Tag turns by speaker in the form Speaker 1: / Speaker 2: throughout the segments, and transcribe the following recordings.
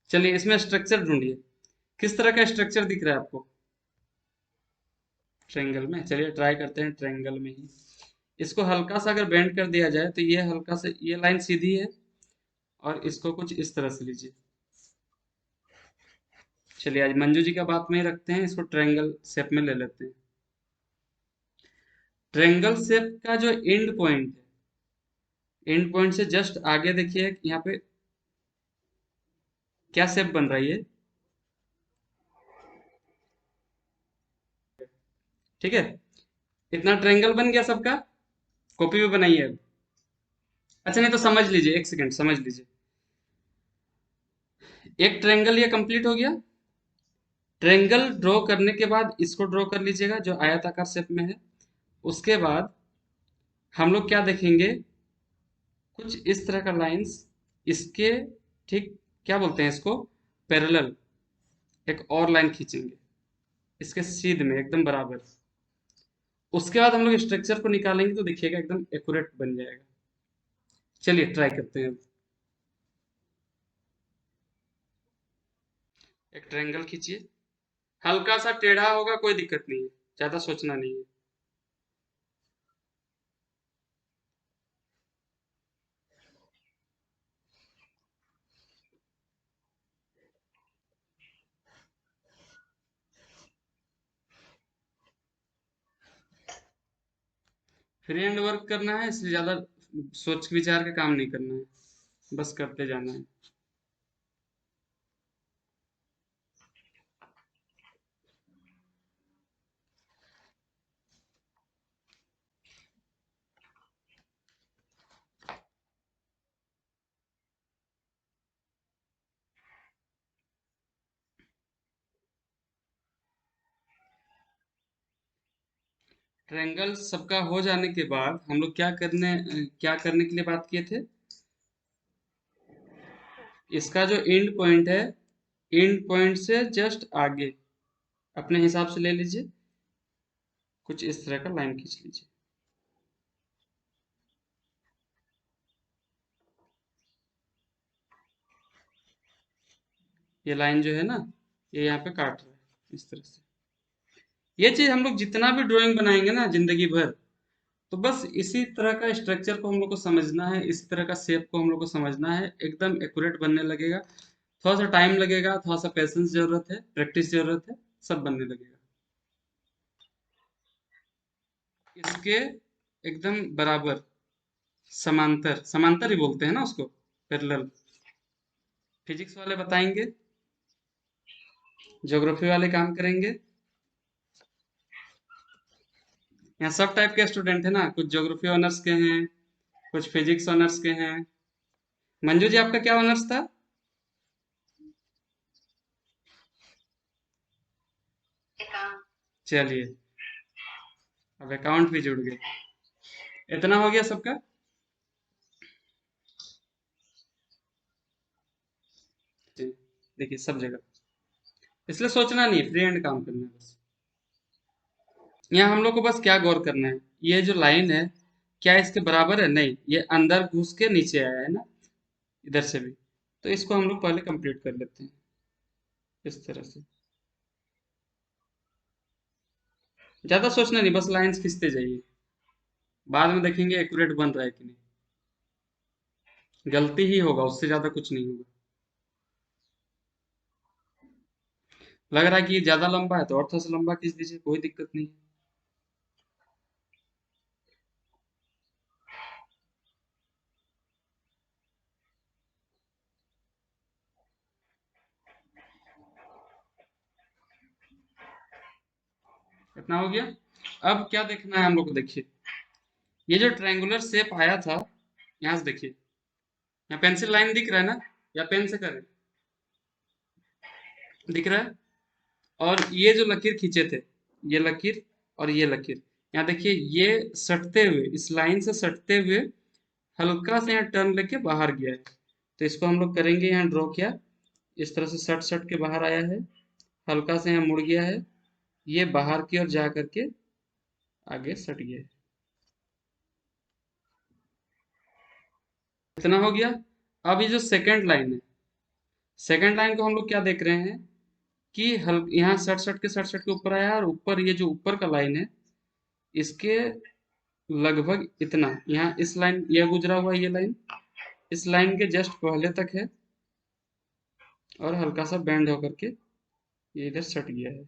Speaker 1: चलिए इसमें स्ट्रक्चर ढूंढिए, किस तरह का स्ट्रक्चर दिख रहा है आपको ट्रायंगल में। चलिए ट्राई करते हैं ट्रायंगल में ही। इसको हल्का सा अगर बेंड कर दिया जाए तो ये हल्का से ये लाइन सीधी है, और इसको कुछ इस तरह से लीजिए। चलिए आज मंजू जी का बात में ही रखते हैं, इसको ट्रायंगल शेप में ले लेते हैं। ट्रायंगल शेप का जो एंड पॉइंट है, एंड पॉइंट से जस्ट आगे देखिए यहाँ पे क्या शेप बन रहा है ये। ठीक है, इतना ट्रायंगल बन गया सबका। कॉपी में बनाइए अब। अच्छा नहीं तो समझ लीजिए, एक सेकंड समझ लीजिए। एक ट्रायंगल ये कंप्लीट हो गया। ट्रायंगल ड्रॉ करने के बाद इसको ड्रॉ कर लीजिएगा जो आयताकार शेप में है। उसके बाद हम लोग क्या देखेंगे, कुछ इस तरह का लाइंस इसके ठीक क्या बोलते हैं इसको, पैरेलल एक और लाइन खींचेंगे इसके सीध में एकदम बराबर। उसके बाद हम लोग स्ट्रक्चर को निकालेंगे तो देखिएगा एकदम एक्यूरेट बन जाएगा। चलिए ट्राई करते हैं अब। एक ट्रायंगल खींचिए, हल्का सा टेढ़ा होगा कोई दिक्कत नहीं है, ज्यादा सोचना नहीं है। फ्री हैंड वर्क करना है, इसलिए ज्यादा सोच विचार के काम नहीं करना है, बस करते जाना है। ट्रायंगल सबका हो जाने के बाद हम लोग क्या करने के लिए बात किए थे, इसका जो एंड पॉइंट है, एंड पॉइंट से जस्ट आगे अपने हिसाब से ले लीजिए, कुछ इस तरह का लाइन खींच लीजिए। ये लाइन जो है ना, ये यहाँ पे काट रहा है इस तरह से। ये चीज हम लोग जितना भी ड्राइंग बनाएंगे ना जिंदगी भर, तो बस इसी तरह का स्ट्रक्चर को हम लोग को समझना है, इसी तरह का शेप को हम लोग को समझना है, एकदम एक्यूरेट बनने लगेगा। थोड़ा सा टाइम लगेगा, थोड़ा सा पेशेंस जरूरत है, प्रैक्टिस जरूरत है, सब बनने लगेगा। इसके एकदम बराबर, समांतर, समांतर ही बोलते हैं ना उसको, पैरेलल। फिजिक्स वाले बताएंगे, ज्योग्राफी वाले काम करेंगे। यहाँ सब टाइप के स्टूडेंट है ना, कुछ ज्योग्राफी ऑनर्स के हैं, कुछ फिजिक्स ऑनर्स के हैं। मंजू जी आपका क्या ऑनर्स था। चलिए, अब अकाउंट भी जुड़ गए। इतना हो गया सबका। जी, देखिए सब जगह, इसलिए सोचना नहीं है, फ्री हैंड काम करना है बस। यहाँ हम लोग को बस क्या गौर करना है, ये जो लाइन है क्या इसके बराबर है, नहीं ये अंदर घुस के नीचे आया है ना, इधर से भी। तो इसको हम लोग पहले कंप्लीट कर लेते हैं इस तरह से। ज्यादा सोचना नहीं, बस लाइंस खींचते जाइए, बाद में देखेंगे एक्यूरेट बन रहा है कि नहीं। गलती ही होगा, उससे ज्यादा कुछ नहीं होगा। लग रहा है कि ये ज्यादा लंबा है तो और थोड़ा सा लंबा खींच दीजिए, कोई दिक्कत नहीं है। इतना हो गया। अब क्या देखना है हम लोग को, देखिए ये जो ट्रायंगुलर शेप आया था, यहाँ से देखिए, यहाँ पेंसिल लाइन दिख रहा है ना, या पेन से करें, दिख रहा है। और ये जो लकीर खींचे थे, ये लकीर और ये लकीर, यहाँ देखिए ये सटते हुए, इस लाइन से सटते हुए हल्का से यहाँ टर्न लेके बाहर गया है। तो इसको हम लोग करेंगे, यहाँ ड्रॉ किया, इस तरह से सट सट के बाहर आया है, हल्का से यहाँ मुड़ गया है, ये बाहर की ओर जा करके आगे सट गया है। इतना हो गया। अब ये जो सेकंड लाइन है, सेकंड लाइन को हम लोग क्या देख रहे हैं कि हल यहाँ सट सट के ऊपर आया, और ऊपर ये जो ऊपर का लाइन है इसके लगभग इतना, यहाँ इस लाइन यह गुजरा हुआ है, ये लाइन इस लाइन के जस्ट पहले तक है, और हल्का सा बैंड होकर के ये इधर सट गया है।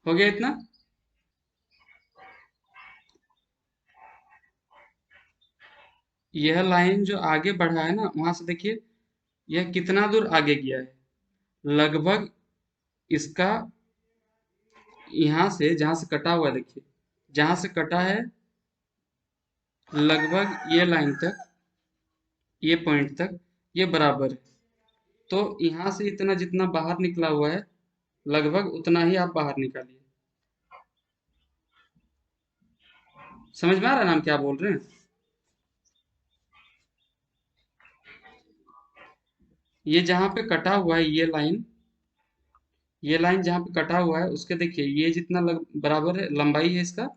Speaker 1: हो गया इतना। यह लाइन जो आगे बढ़ा है ना, वहां से देखिए यह कितना दूर आगे गया है। लगभग इसका यहाँ से जहां से कटा हुआ है, देखिए जहां से कटा है लगभग ये लाइन तक, ये पॉइंट तक ये बराबर है। तो यहाँ से इतना जितना बाहर निकला हुआ है लगभग उतना ही आप बाहर निकालिए। समझ में आ रहा है ना हम क्या बोल रहे हैं? ये जहां पे कटा हुआ है ये लाइन जहां पे कटा हुआ है उसके देखिए ये जितना बराबर है लंबाई है इसका,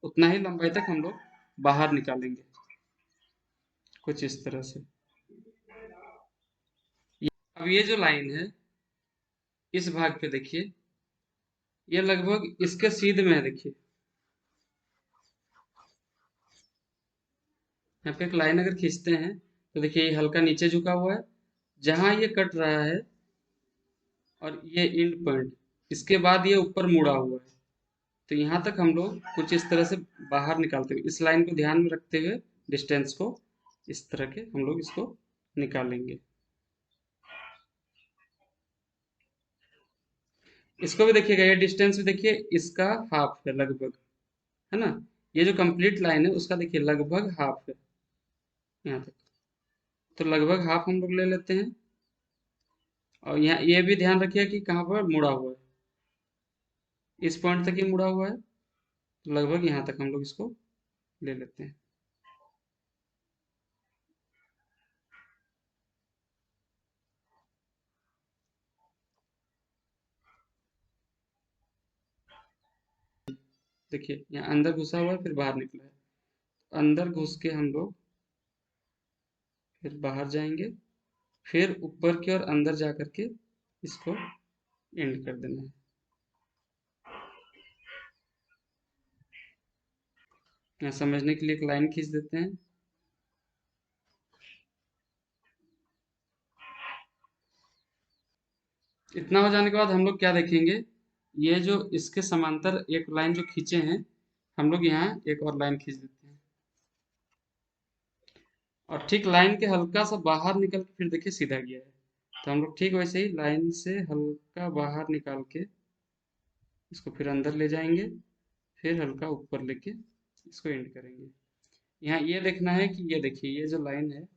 Speaker 1: उतना ही लंबाई तक हम लोग बाहर निकालेंगे, कुछ इस तरह से। अब ये जो लाइन है इस भाग पे देखिए, ये लगभग इसके सीध में है, देखिए यहाँ पे एक लाइन अगर खींचते हैं तो देखिए ये हल्का नीचे झुका हुआ है, जहां ये कट रहा है और ये एंड पॉइंट, इसके बाद ये ऊपर मुड़ा हुआ है। तो यहाँ तक हम लोग कुछ इस तरह से बाहर निकालते हुए, इस लाइन को ध्यान में रखते हुए डिस्टेंस को इस तरह के हम लोग इसको निकालेंगे। इसको भी देखिएगा, ये डिस्टेंस भी देखिए इसका हाफ है लगभग, है ना। ये जो कंप्लीट लाइन है उसका देखिए लगभग हाफ है यहाँ तक। तो लगभग हाफ हम लोग ले लेते हैं, और यहाँ ये भी ध्यान रखिए कि कहाँ पर मुड़ा हुआ है, इस पॉइंट तक ही मुड़ा हुआ है, तो लगभग यहाँ तक हम लोग इसको ले लेते हैं। देखिए यहाँ अंदर घुसा हुआ है फिर बाहर निकला है, अंदर घुस के हम लोग फिर बाहर जाएंगे, फिर ऊपर की ओर अंदर जा करके इसको एंड कर देना है। यहाँ समझने के लिए एक लाइन खींच देते हैं। इतना हो जाने के बाद हम लोग क्या देखेंगे, ये जो इसके समांतर एक लाइन जो खींचे हैं हम लोग, यहाँ एक और लाइन खींच देते हैं, और ठीक लाइन के हल्का सा बाहर निकल के फिर देखिए सीधा गया है। तो हम लोग ठीक वैसे ही लाइन से हल्का बाहर निकाल के इसको फिर अंदर ले जाएंगे, फिर हल्का ऊपर लेके इसको एंड करेंगे। यहाँ ये देखना है कि ये देखिए ये जो लाइन है,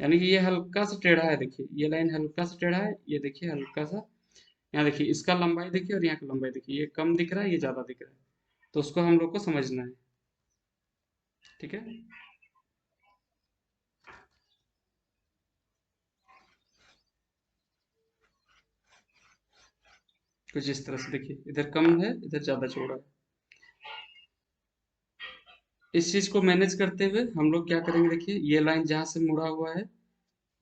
Speaker 1: यानी कि ये हल्का सा टेढ़ा है, देखिए ये लाइन हल्का सा टेढ़ा है, ये देखिए हल्का सा, यहाँ देखिए इसका लंबाई देखिए और यहाँ की लंबाई देखिए, ये कम दिख रहा है ये ज्यादा दिख रहा है, तो उसको हम लोग को समझना है। ठीक है। कुछ इस तरह से देखिए, इधर कम है इधर ज्यादा चौड़ा है। इस चीज को मैनेज करते हुए हम लोग क्या करेंगे, देखिए ये लाइन जहां से मुड़ा हुआ है,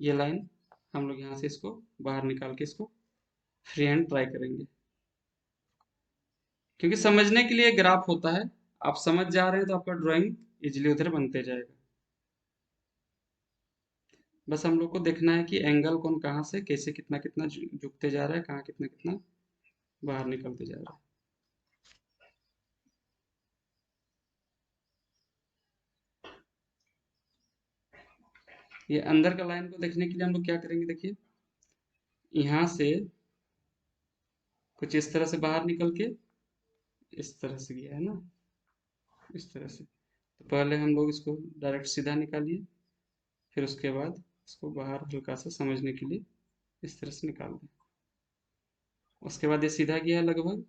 Speaker 1: ये लाइन हम लोग यहाँ से इसको बाहर निकाल के इसको फ्री हैंड ट्राई करेंगे, क्योंकि समझने के लिए ग्राफ होता है, आप समझ जा रहे हैं तो आपका ड्राइंग इजिली उधर बनते जाएगा। बस हम लोग को देखना है कि एंगल कौन कहाँ से कैसे कितना कितना झुकते जा रहा है, कहाँ कितना कितना बाहर निकलते जा रहा है। ये अंदर का लाइन को देखने के लिए हम लोग क्या करेंगे, देखिए यहाँ से कुछ इस तरह से बाहर निकल के इस तरह से गया है ना, इस तरह से। तो पहले हम लोग इसको डायरेक्ट सीधा निकालिए, फिर उसके बाद इसको बाहर हल्का सा समझने के लिए इस तरह से निकाल दें। उसके बाद ये सीधा गया है लगभग,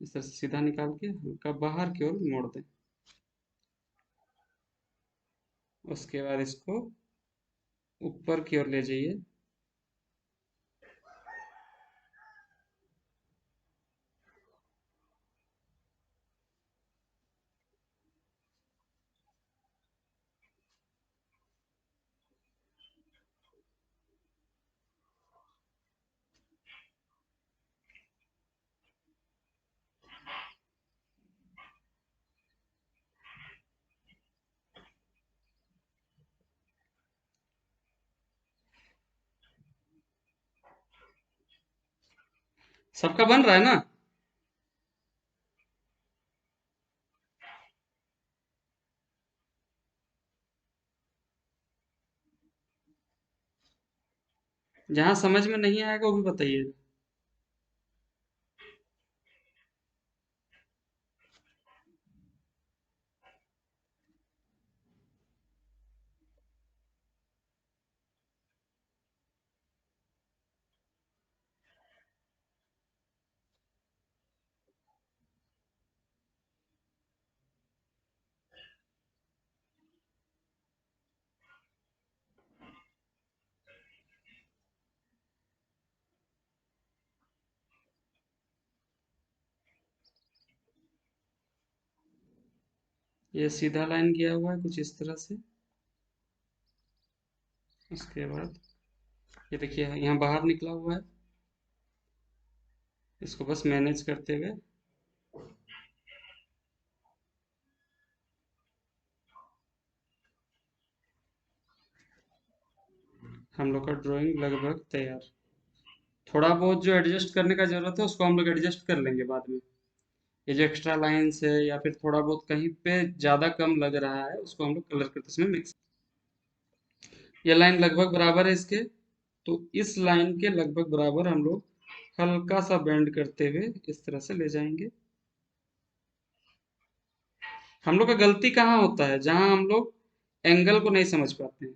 Speaker 1: इस तरह से सीधा निकाल के हल्का बाहर की ओर मोड़ दें। उसके बाद इसको ऊपर की ओर ले जाइए, सबका बन रहा है ना? जहां समझ में नहीं आएगा वो भी बताइए। ये सीधा लाइन गया हुआ है कुछ इस तरह से। उसके बाद ये देखिए यहाँ बाहर निकला हुआ है। इसको बस मैनेज करते हुए हम लोग का ड्राइंग लगभग तैयार। थोड़ा बहुत जो एडजस्ट करने का जरूरत है उसको हम लोग एडजस्ट कर लेंगे बाद में। ये जो एक्स्ट्रा लाइंस है या फिर थोड़ा बहुत कहीं पे ज्यादा कम लग रहा है उसको हम लोग कलर करते समय मिक्स। ये लाइन लगभग बराबर है इसके। तो इस लाइन के लगभग बराबर हम लोग हल्का सा बेंड करते हुए इस तरह से ले जाएंगे। हम लोग का गलती कहाँ होता है? जहां हम लोग एंगल को नहीं समझ पाते हैं।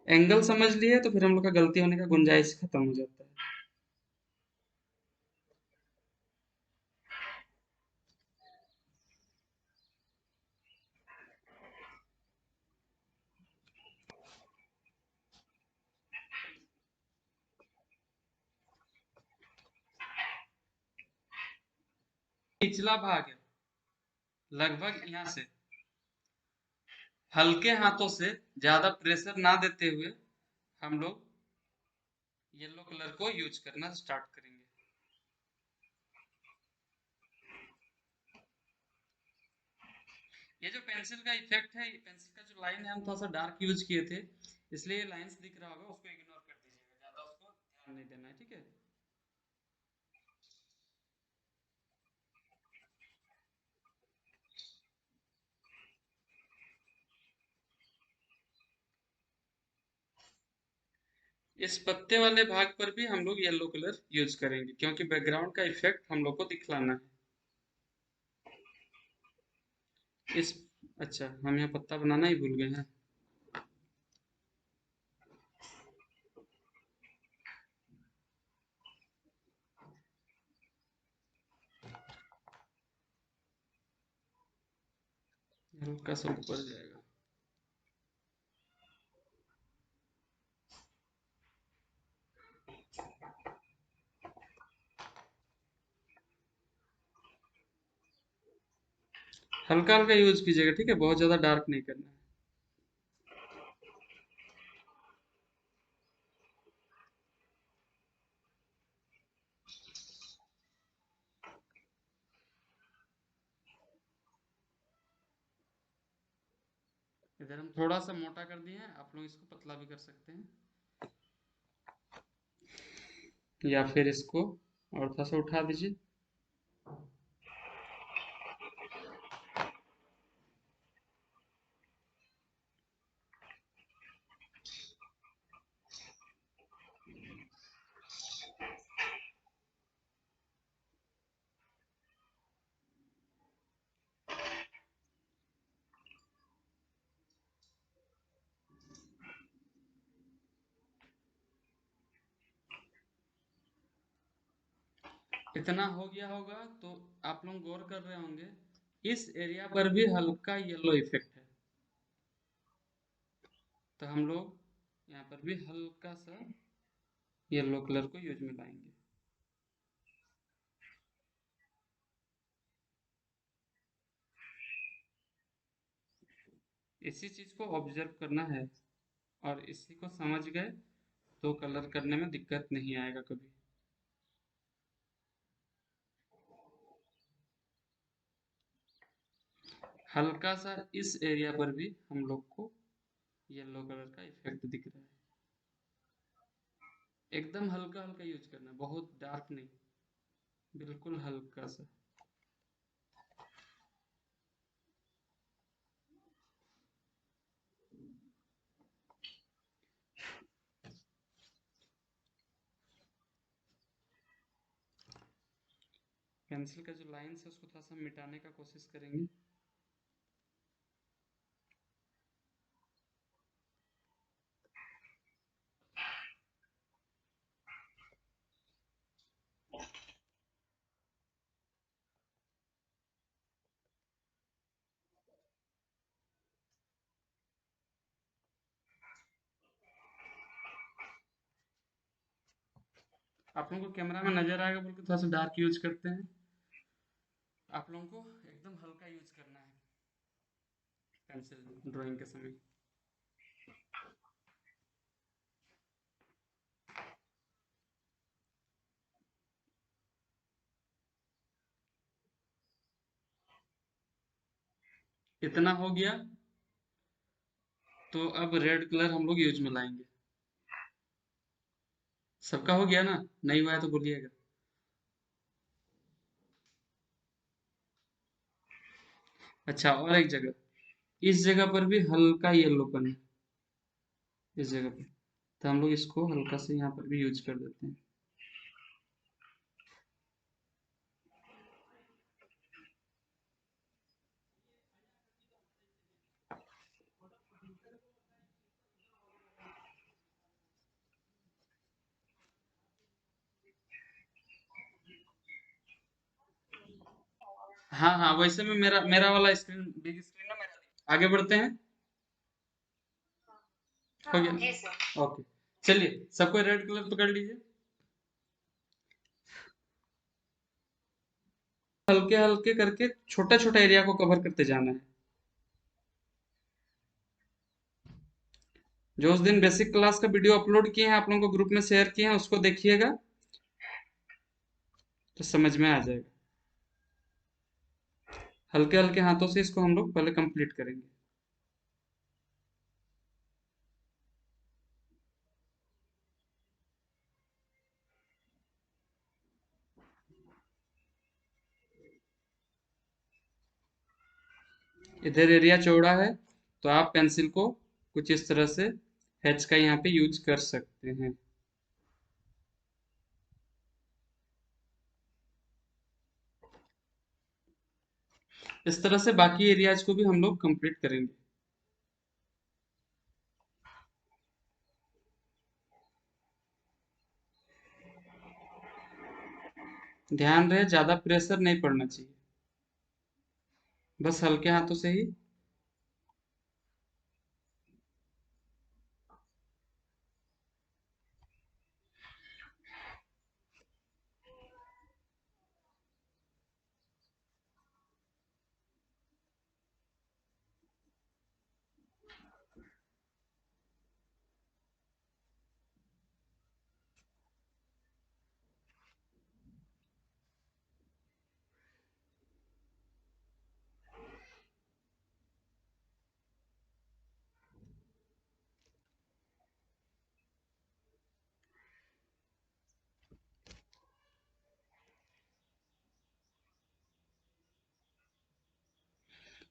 Speaker 1: एंगल समझ लिए तो फिर हम लोग का गलती होने का गुंजाइश खत्म हो जाता है। निचला भाग है लगभग यहाँ से हल्के हाथों से ज्यादा प्रेशर ना देते हुए हम लोग येलो कलर को यूज करना स्टार्ट करेंगे। ये जो पेंसिल का इफेक्ट है, ये पेंसिल का जो लाइन है हम थोड़ा सा डार्क यूज किए थे, इसलिए ये लाइंस दिख रहा होगा, उसको इग्नोर कर दीजिएगा, ज्यादा उसको ध्यान नहीं देना है, ठीक है। इस पत्ते वाले भाग पर भी हम लोग येलो कलर यूज करेंगे क्योंकि बैकग्राउंड का इफेक्ट हम लोग को दिखलाना है। इस अच्छा, हम यहाँ पत्ता बनाना ही भूल गए हैं। हल्का सा ऊपर जाएगा। हल्का हल्का यूज कीजिएगा, ठीक है, बहुत ज्यादा डार्क नहीं करना है। इधर हम थोड़ा सा मोटा कर दिए हैं, आप लोग इसको पतला भी कर सकते हैं या फिर इसको और थोड़ा सा उठा दीजिए। इतना हो गया होगा तो आप लोग गौर कर रहे होंगे इस एरिया पर भी हल्का येलो इफेक्ट है, तो हम लोग यहाँ पर भी हल्का सा येलो कलर को यूज में लाएंगे। इसी चीज को ऑब्जर्व करना है और इसी को समझ गए तो कलर करने में दिक्कत नहीं आएगा कभी। हल्का सा इस एरिया पर भी हम लोग को येलो कलर का इफेक्ट दिख रहा है। एकदम हल्का हल्का यूज करना है, बहुत डार्क नहीं, बिल्कुल हल्का सा। पेंसिल का जो लाइंस है उसको थोड़ा सा मिटाने का कोशिश करेंगे। आप लोगों को कैमरा में नजर आएगा बोल के थोड़ा सा डार्क यूज करते हैं। आप लोगों को एकदम हल्का यूज करना है पेंसिल ड्राइंग के समय। इतना हो गया तो अब रेड कलर हम लोग यूज में लाएंगे। सबका हो गया ना? नहीं हुआ है तो बोलिएगा। अच्छा, और एक जगह, इस जगह पर भी हल्का येलोपन है, इस जगह पे, तो हम लोग इसको हल्का से यहाँ पर भी यूज कर देते हैं। हाँ हाँ, वैसे में मेरा मेरा वाला स्क्रीन बिग स्क्रीन है मेरा। आगे बढ़ते हैं। हो गया ना? ओके, चलिए सबको रेड कलर पकड़ लीजिए। हल्के हल्के करके छोटा छोटा एरिया को कवर करते जाना है। जो उस दिन बेसिक क्लास का वीडियो अपलोड किए हैं, आप लोगों को ग्रुप में शेयर किए हैं, उसको देखिएगा तो समझ में आ जाएगा। हल्के हल्के हाथों से इसको हम लोग पहले कंप्लीट करेंगे। इधर एरिया चौड़ा है तो आप पेंसिल को कुछ इस तरह से हैच का यहाँ पे यूज कर सकते हैं। इस तरह से बाकी एरियाज को भी हम लोग कंप्लीट करेंगे। ध्यान रहे ज्यादा प्रेशर नहीं पड़ना चाहिए, बस हल्के हाथों से ही।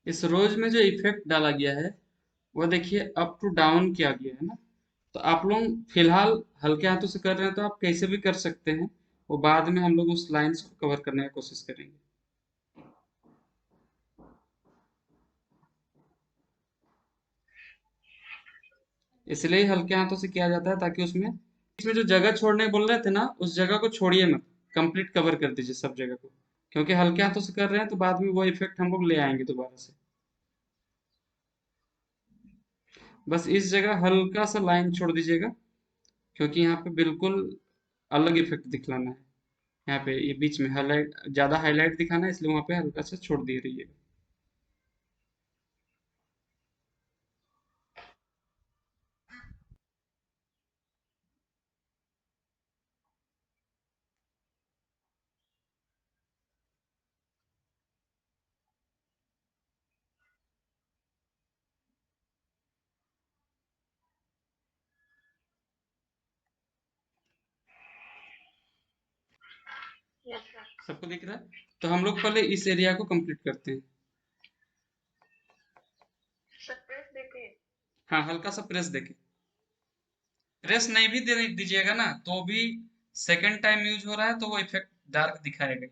Speaker 1: इस रोज में जो इफेक्ट डाला गया है वो देखिए अप टू डाउन किया गया है ना। तो आप लोग फिलहाल हल्के हाथों से कर रहे हैं तो आप कैसे भी कर सकते हैं, वो बाद में हम लोग उस लाइंस को कवर करने की कोशिश करेंगे। इसलिए हल्के हाथों से किया जाता है ताकि उसमें इसमें जो जगह छोड़ने बोल रहे थे ना, उस जगह को छोड़िए मत, कंप्लीट कवर कर दीजिए सब जगह को, क्योंकि हल्के हाथों से कर रहे हैं तो बाद में वो इफेक्ट हम लोग ले आएंगे दोबारा से। बस इस जगह हल्का सा लाइन छोड़ दीजिएगा, क्योंकि यहाँ पे बिल्कुल अलग इफेक्ट दिखलाना है। यहाँ पे ये बीच में हाईलाइट, ज्यादा हाईलाइट दिखाना है, इसलिए वहां पे हल्का सा छोड़ दिए रहिएगा।
Speaker 2: Yes sir.
Speaker 1: सबको दिख रहा है? तो हम लोग पहले इस एरिया को कंप्लीट करते हैं।
Speaker 2: सर प्रेस देके।
Speaker 1: हाँ, हल्का सा प्रेस देके। प्रेस नहीं भी दे दीजिएगा ना तो भी सेकंड टाइम यूज हो रहा है तो वो इफेक्ट डार्क दिखाएगा।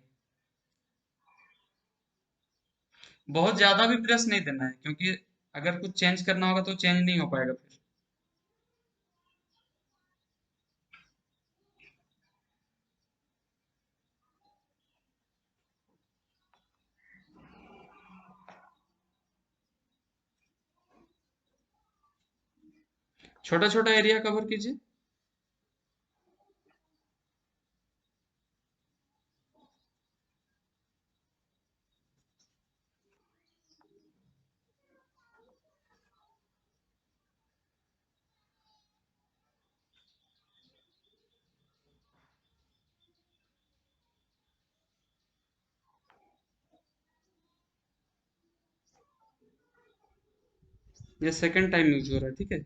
Speaker 1: बहुत ज्यादा भी प्रेस नहीं देना है क्योंकि अगर कुछ चेंज करना होगा तो चेंज नहीं हो पाएगा फिर। छोटा छोटा एरिया कवर कीजिए। ये सेकंड टाइम यूज हो रहा है, ठीक है।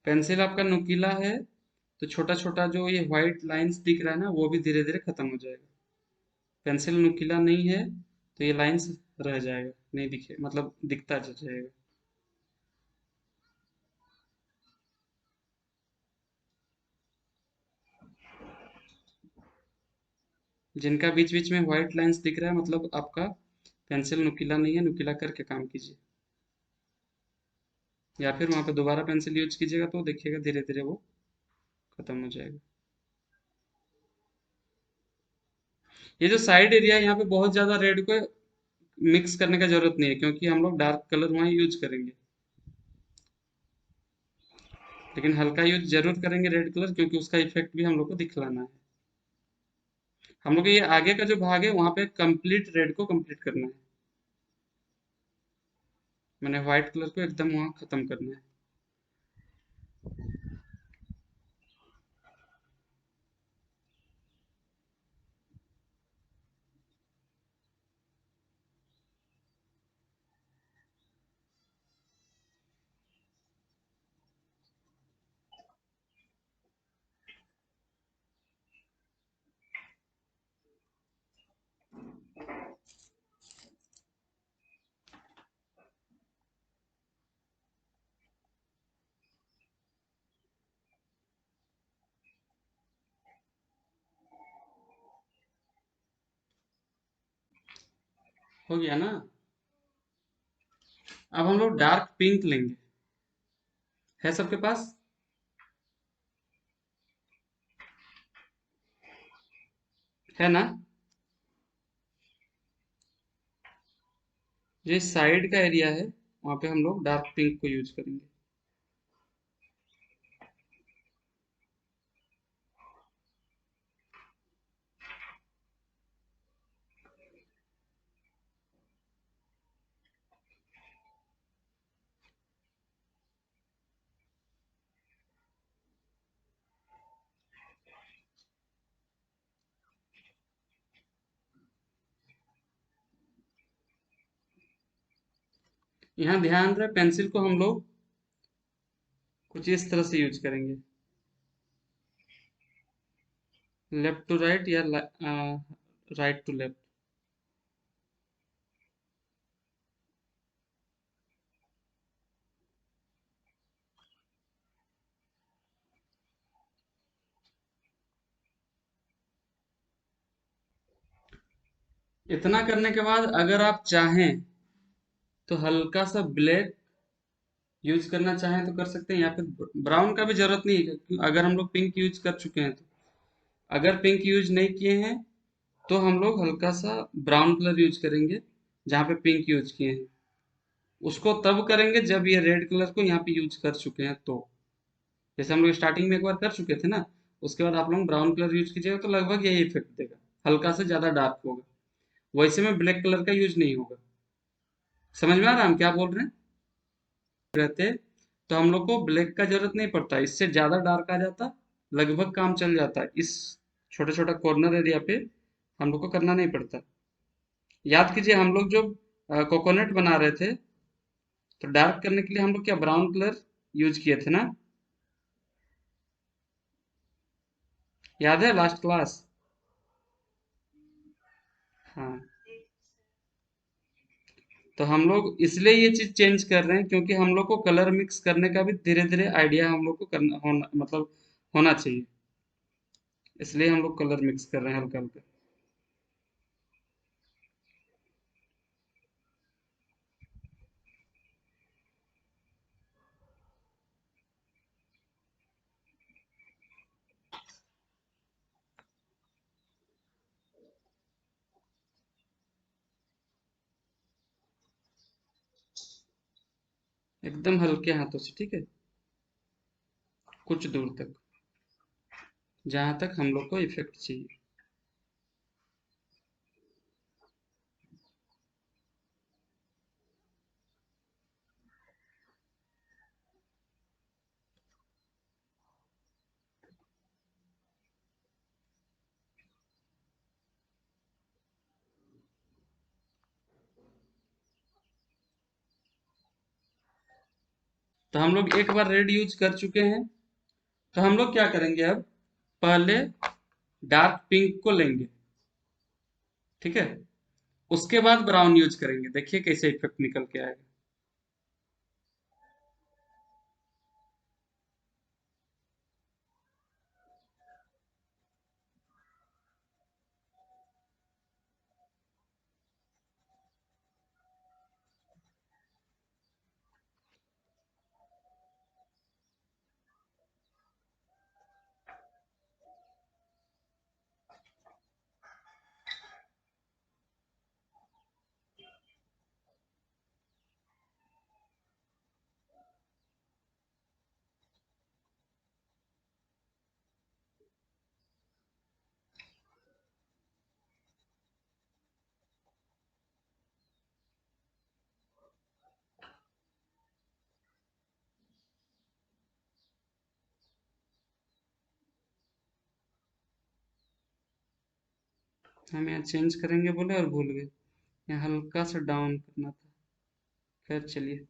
Speaker 1: पेंसिल आपका नुकीला है तो छोटा छोटा जो ये व्हाइट लाइंस दिख रहा है ना वो भी धीरे धीरे खत्म हो जाएगा। पेंसिल नुकीला नहीं है तो ये लाइंस रह जाएगा, नहीं दिखे मतलब दिखता जाएगा। जिनका बीच बीच में व्हाइट लाइंस दिख रहा है मतलब आपका पेंसिल नुकीला नहीं है, नुकीला करके काम कीजिए। या फिर वहां पे दोबारा पेंसिल यूज कीजिएगा तो देखिएगा धीरे धीरे वो खत्म हो जाएगा। ये जो साइड एरिया है यहाँ पे बहुत ज्यादा रेड को मिक्स करने का जरूरत नहीं है क्योंकि हम लोग डार्क कलर वहाँ यूज करेंगे। लेकिन हल्का यूज जरूर करेंगे रेड कलर क्योंकि उसका इफेक्ट भी हम लोग को दिखलाना है। हम लोग को ये आगे का जो भाग है वहां पे कंप्लीट रेड को कंप्लीट करना है। मैंने व्हाइट कलर को एकदम वहां खत्म करना है। हो गया ना? अब हम लोग डार्क पिंक लेंगे। है सबके पास? है ना? जो साइड का एरिया है वहां पे हम लोग डार्क पिंक को यूज करेंगे। यहाँ ध्यान रहे पेंसिल को हम लोग कुछ इस तरह से यूज करेंगे, लेफ्ट टू राइट या राइट टू लेफ्ट। इतना करने के बाद अगर आप चाहें तो हल्का सा ब्लैक यूज करना चाहें तो कर सकते हैं या फिर ब्राउन का भी जरूरत नहीं है क्योंकि अगर हम लोग पिंक यूज कर चुके हैं तो। अगर पिंक यूज नहीं किए हैं तो हम लोग हल्का सा ब्राउन कलर यूज करेंगे जहाँ पे पिंक यूज किए हैं। उसको तब करेंगे जब ये रेड कलर को यहाँ पे यूज कर चुके हैं तो। जैसे हम लोग स्टार्टिंग में एक बार कर चुके थे ना, उसके बाद आप लोग ब्राउन कलर यूज कीजिएगा तो लगभग यही इफेक्ट देगा, हल्का से ज्यादा डार्क होगा। वैसे में ब्लैक कलर का यूज नहीं होगा। समझ में आ रहा है हम क्या बोल रहे हैं? रहते तो हम लोग को ब्लैक का जरूरत नहीं पड़ता, इससे ज्यादा डार्क आ जाता, लगभग काम चल जाता है। इस छोटा छोटा कॉर्नर एरिया पे हम लोग को करना नहीं पड़ता। याद कीजिए हम लोग जो कोकोनट बना रहे थे तो डार्क करने के लिए हम लोग क्या ब्राउन कलर यूज किए थे ना, याद है लास्ट क्लास? हाँ। तो हम लोग इसलिए ये चीज चेंज कर रहे हैं क्योंकि हम लोग को कलर मिक्स करने का भी धीरे धीरे आइडिया हम लोग को करना होना मतलब होना चाहिए, इसलिए हम लोग कलर मिक्स कर रहे हैं हल्का हल्का। एकदम हल्के हाथों से, ठीक है, कुछ दूर तक, जहां तक हम लोग को इफेक्ट चाहिए। तो हम लोग एक बार रेड यूज कर चुके हैं, तो हम लोग क्या करेंगे अब, पहले डार्क पिंक को लेंगे, ठीक है, उसके बाद ब्राउन यूज करेंगे, देखिए कैसे इफेक्ट निकल के आएगा। हम यहाँ चेंज करेंगे बोले और भूल गए, यहाँ हल्का सा डाउन करना था। खैर चलिए।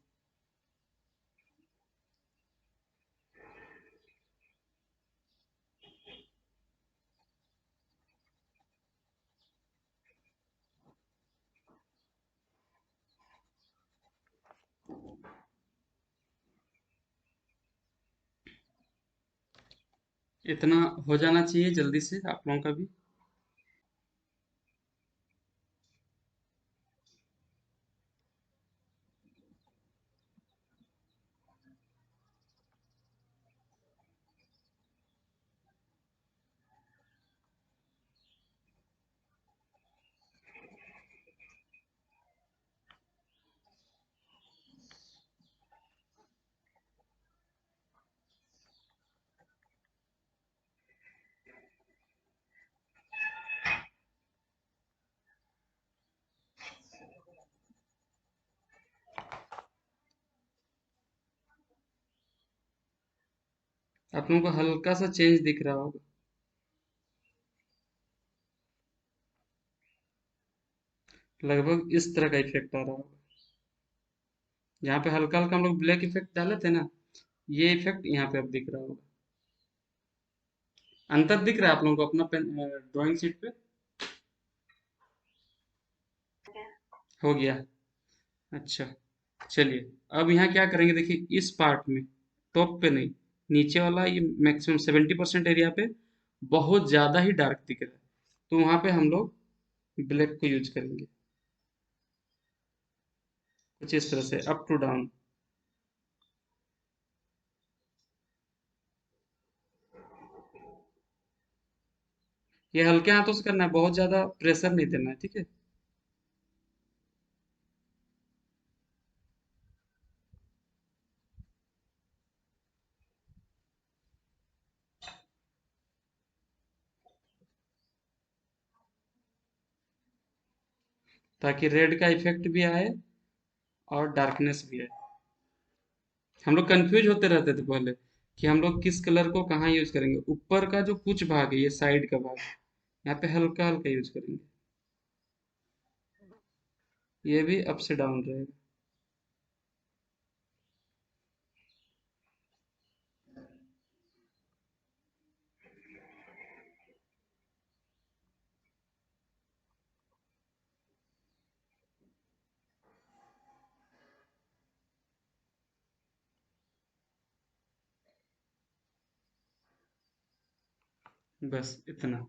Speaker 1: इतना हो जाना चाहिए जल्दी से आप लोगों का भी। आप लोगों को हल्का सा चेंज दिख रहा होगा, लगभग इस तरह का इफेक्ट आ रहा होगा। जहाँ पे हल्का हल्का हम लोग ब्लैक इफेक्ट डाले थे ना, ये इफेक्ट यहाँ पे अब दिख रहा होगा। अंतर दिख रहा है आप लोगों को अपना पेन ड्राइंग शीट पे? हो गया। अच्छा, चलिए। अब यहाँ क्या करेंगे, देखिए इस पार्ट में, टॉप पे नहीं, नीचे वाला ये मैक्सिमम 70% एरिया पे बहुत ज़्यादा ही डार्क दिख रहा है, तो वहाँ पे हम लोग ब्लैक को यूज करेंगे, कुछ इस तरह से अप टू डाउन। ये हल्के हाथों से करना है, बहुत ज़्यादा प्रेशर नहीं देना है, ठीक है। ताकि रेड का इफेक्ट भी आए और डार्कनेस भी आए। हम लोग कंफ्यूज होते रहते थे पहले कि हम लोग किस कलर को कहाँ यूज करेंगे। ऊपर का जो कुछ भाग है, ये साइड का भाग, यहाँ पे हल्का हल्का यूज करेंगे, ये भी अप से डाउन रहेगा। बस इतना।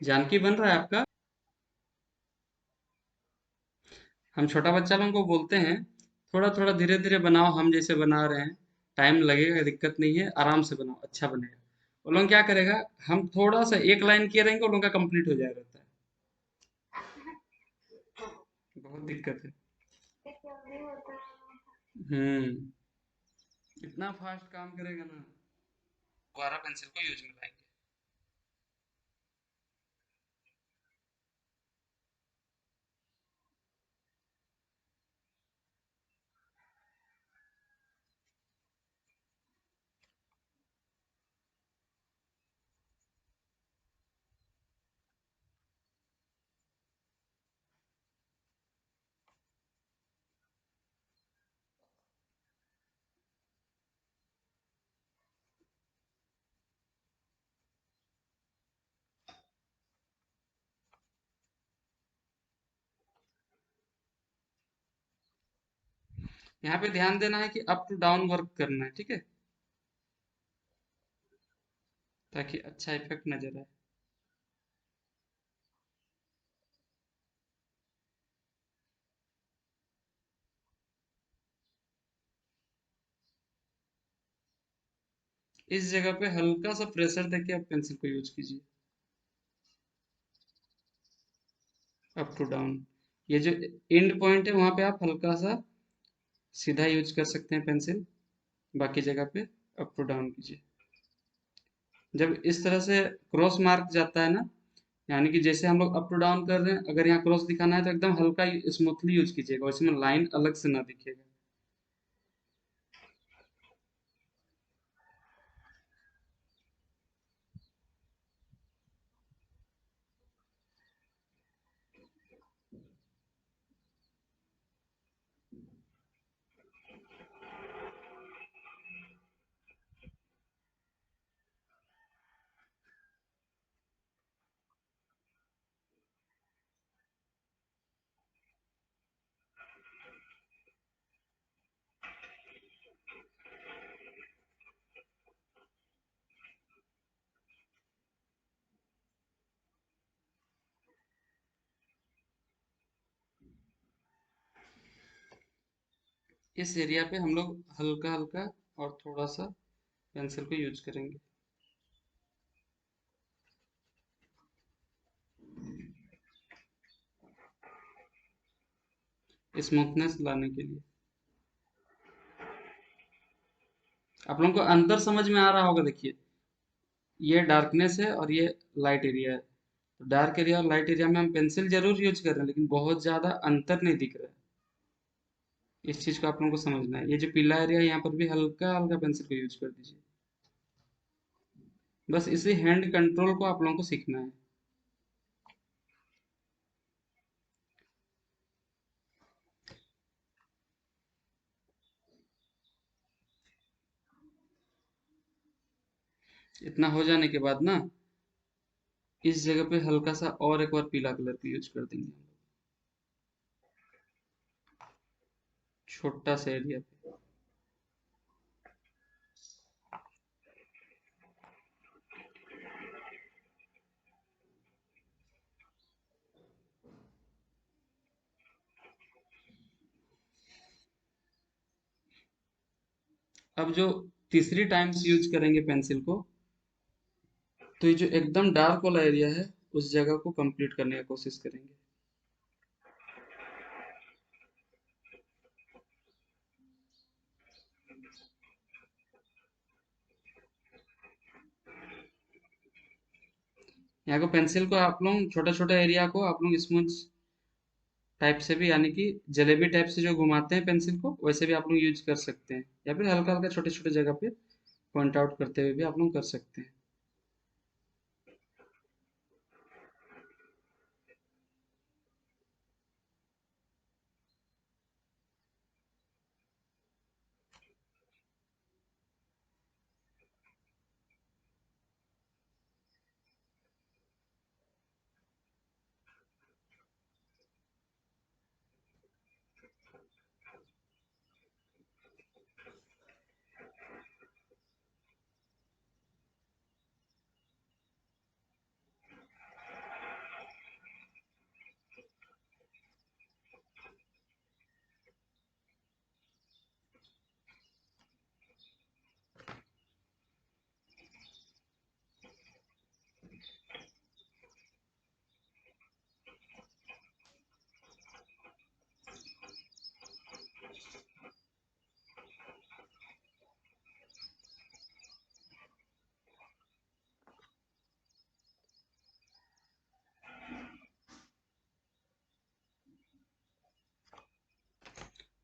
Speaker 1: जानकी बन रहा है आपका? हम छोटा बच्चा लोगों को बोलते हैं थोड़ा थोड़ा धीरे धीरे बनाओ, हम जैसे बना रहे हैं। टाइम लगेगा, दिक्कत नहीं है, आराम से बनाओ, अच्छा बनेगा। वो लोग क्या करेगा, हम थोड़ा सा एक लाइन किए रहेंगे, उन लोगों का कंप्लीट हो जाएगा रहता है। बहुत दिक्कत है। हम्म। इतना फास्ट काम करेगा ना, दोबारा पेंसिल को यूज में लाएंगे। यहाँ पे ध्यान देना है कि अप टू डाउन वर्क करना है, ठीक है, ताकि अच्छा इफेक्ट नजर आए। इस जगह पे हल्का सा प्रेशर देके आप पेंसिल को यूज कीजिए। अप टू डाउन, ये जो एंड पॉइंट है वहां पे आप हल्का सा सीधा यूज कर सकते हैं पेंसिल, बाकी जगह पे अप टू डाउन कीजिए। जब इस तरह से क्रॉस मार्क जाता है ना, यानी कि जैसे हम लोग अप टू डाउन कर रहे हैं, अगर यहाँ क्रॉस दिखाना है तो एकदम हल्का स्मूथली यूज कीजिएगा, उसमें लाइन अलग से ना दिखेगा। इस एरिया पे हम लोग हल्का हल्का और थोड़ा सा पेंसिल को यूज करेंगे, स्मूथनेस लाने के लिए। आप लोगों को अंदर समझ में आ रहा होगा, देखिए ये डार्कनेस है और ये लाइट एरिया है। तो डार्क एरिया और लाइट एरिया में हम पेंसिल जरूर यूज कर रहे हैं, लेकिन बहुत ज्यादा अंतर नहीं दिख रहा है। इस चीज को आप लोगों को समझना है। ये जो पीला एरिया है, यहाँ पर भी हल्का हल्का पेंसिल को यूज कर दीजिए। बस इसी हैंड कंट्रोल को आप लोगों को सीखना है। इतना हो जाने के बाद ना, इस जगह पे हल्का सा और एक बार पीला कलर को यूज कर देंगे हम लोग, छोटा सा एरिया पे। अब जो तीसरी टाइम्स यूज करेंगे पेंसिल को, तो ये जो एकदम डार्क वाला एरिया है, उस जगह को कंप्लीट करने की कोशिश करेंगे। यहाँ को पेंसिल को आप लोग छोटा छोटा एरिया को आप लोग स्मूथ टाइप से भी, यानी कि जलेबी टाइप से जो घुमाते हैं पेंसिल को, वैसे भी आप लोग यूज कर सकते हैं, या फिर हल्का हल्का छोटे छोटे जगह पे पॉइंट आउट करते हुए भी आप लोग कर सकते हैं।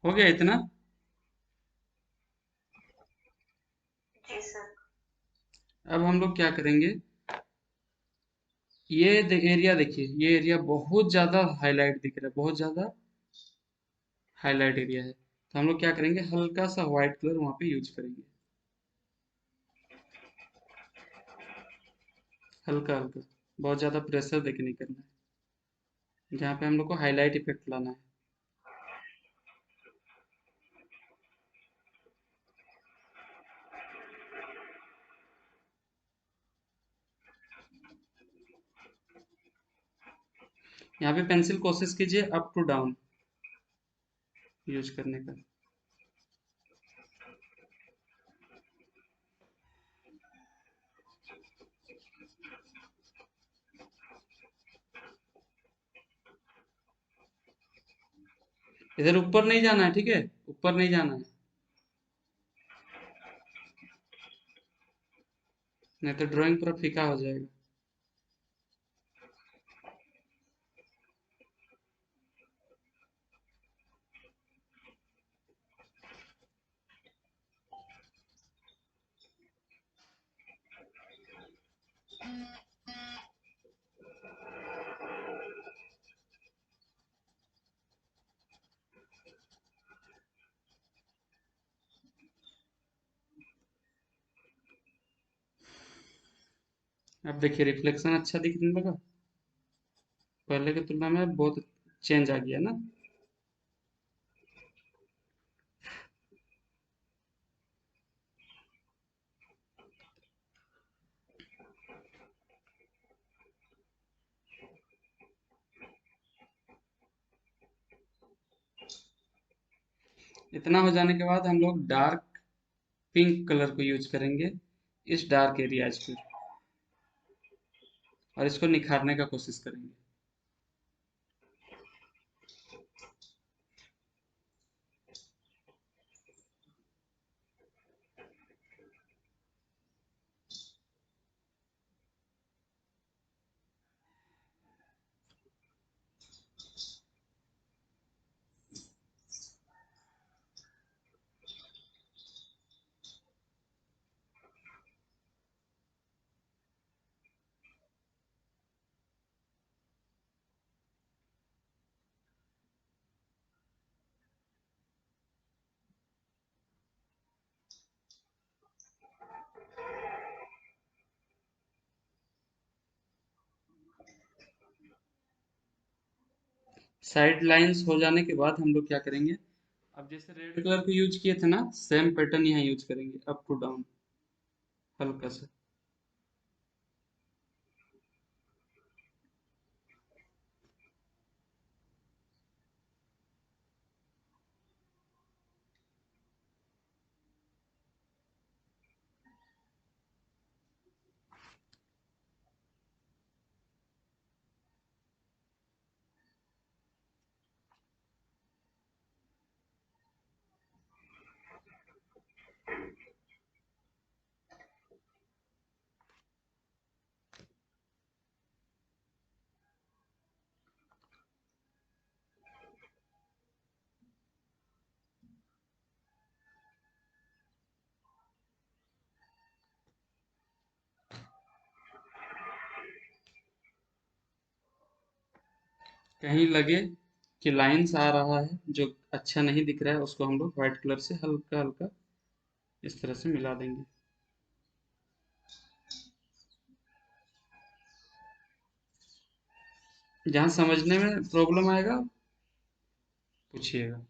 Speaker 1: हो गया इतना।
Speaker 2: जी सर।
Speaker 1: अब हम लोग क्या करेंगे, ये एरिया देखिए, ये एरिया बहुत ज्यादा हाईलाइट दिख रहा है, बहुत ज्यादा हाईलाइट एरिया है, तो हम लोग क्या करेंगे, हल्का सा व्हाइट कलर वहां पे यूज करेंगे, हल्का हल्का, बहुत ज्यादा प्रेशर देके नहीं करना है, जहाँ पे हम लोग को हाईलाइट इफेक्ट लाना है। यहाँ पे पेंसिल कोशिश कीजिए अप टू डाउन यूज करने का। इधर ऊपर नहीं जाना है, ठीक है, ऊपर नहीं जाना है, नहीं तो ड्राइंग पूरा फीका हो जाएगा। अब देखिए रिफ्लेक्शन अच्छा दिखने लगा, पहले की तुलना में बहुत चेंज आ गया ना। इतना हो जाने के बाद हम लोग डार्क पिंक कलर को यूज करेंगे इस डार्क एरियाज पे, और इसको निखारने का कोशिश करेंगे। साइड लाइंस हो जाने के बाद हम लोग क्या करेंगे, अब जैसे रेड कलर को यूज किए थे ना, सेम पैटर्न यहाँ यूज करेंगे, अप टू डाउन हल्का सा। कहीं लगे कि लाइंस आ रहा है जो अच्छा नहीं दिख रहा है, उसको हम लोग व्हाइट कलर से हल्का हल्का इस तरह से मिला देंगे। जहाँ समझने में प्रॉब्लम आएगा पूछिएगा।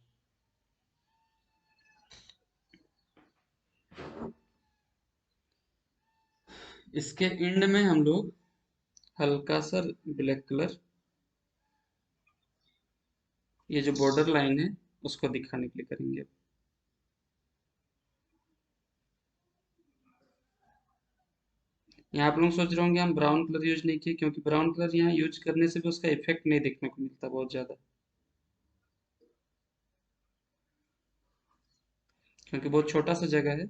Speaker 1: इसके एंड में हम लोग हल्का सा ब्लैक कलर, ये जो बॉर्डर लाइन है उसको दिखाने के लिए करेंगे। यहाँ आप लोग सोच रहे होंगे हम ब्राउन कलर यूज नहीं किए, क्योंकि ब्राउन कलर यहाँ यूज करने से भी उसका इफेक्ट नहीं देखने को मिलता बहुत ज्यादा, क्योंकि बहुत छोटा सा जगह है।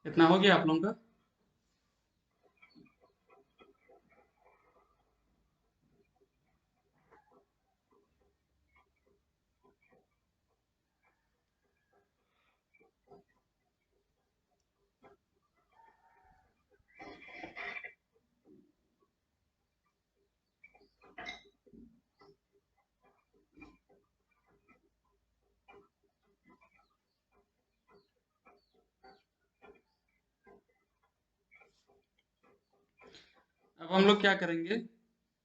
Speaker 1: इतना हो गया आप लोगों का? अब हम लोग क्या करेंगे,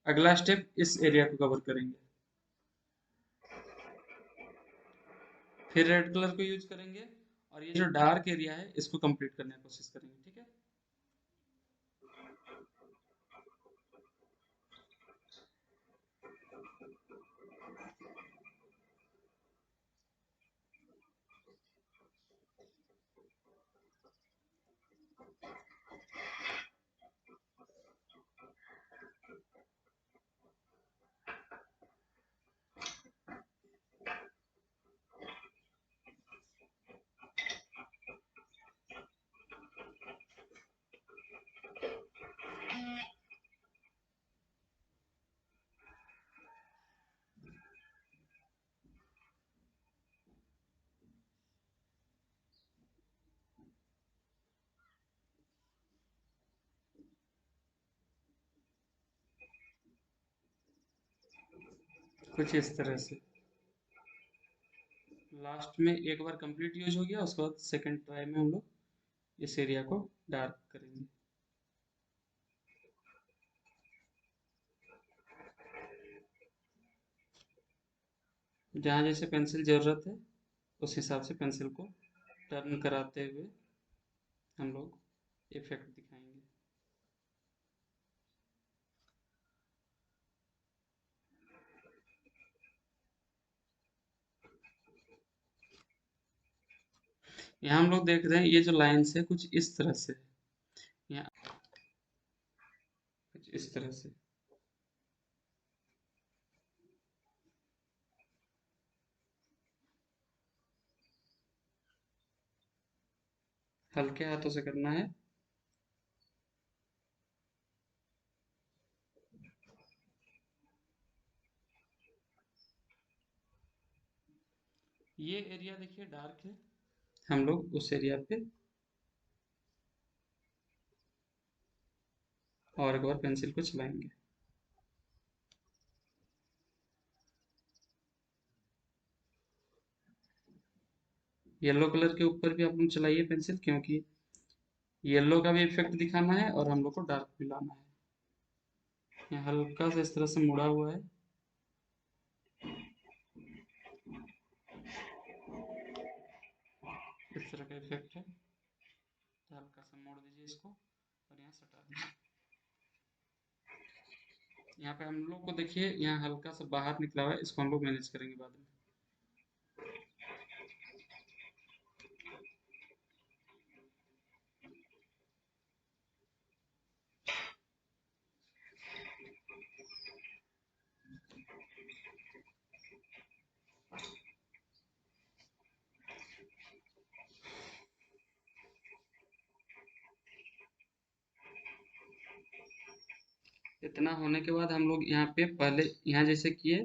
Speaker 1: अगला स्टेप इस एरिया को कवर करेंगे, फिर रेड कलर को यूज करेंगे और ये जो डार्क एरिया है इसको कंप्लीट करने की कोशिश करेंगे, ठीक है। कुछ इस तरह से लास्ट में एक बार कंप्लीट यूज हो गया, उसके बाद सेकंड ट्राई में हम लोग इस एरिया को डार्क करेंगे। जहाँ जैसे पेंसिल जरूरत है उस हिसाब से पेंसिल को टर्न कराते हुए हम लोग इफेक्ट दिखाएंगे। यहाँ हम लोग देख रहे हैं ये जो लाइन्स है कुछ इस तरह से, यहाँ कुछ इस तरह से। हल्के हाथों से करना है। ये एरिया देखिए डार्क है, हम लोग उस एरिया पे और एक बार पेंसिल को चलाएंगे। येलो कलर के ऊपर भी आप लोग चलाइए पेंसिल, क्योंकि येलो का भी इफेक्ट दिखाना है और हम लोग को डार्क भी लाना है। यहाँ हल्का सा इस तरह से मुड़ा हुआ है, इस तरह का इफेक्ट है, तो हल्का सा मोड़ दीजिए इसको और यहाँ सटा दीजिए। यहाँ पे हम लोग को देखिए यहाँ हल्का सा बाहर निकला हुआ है, इसको हम लोग मैनेज करेंगे बाद में। इतना होने के बाद हम लोग यहाँ पे पहले यहाँ जैसे किए,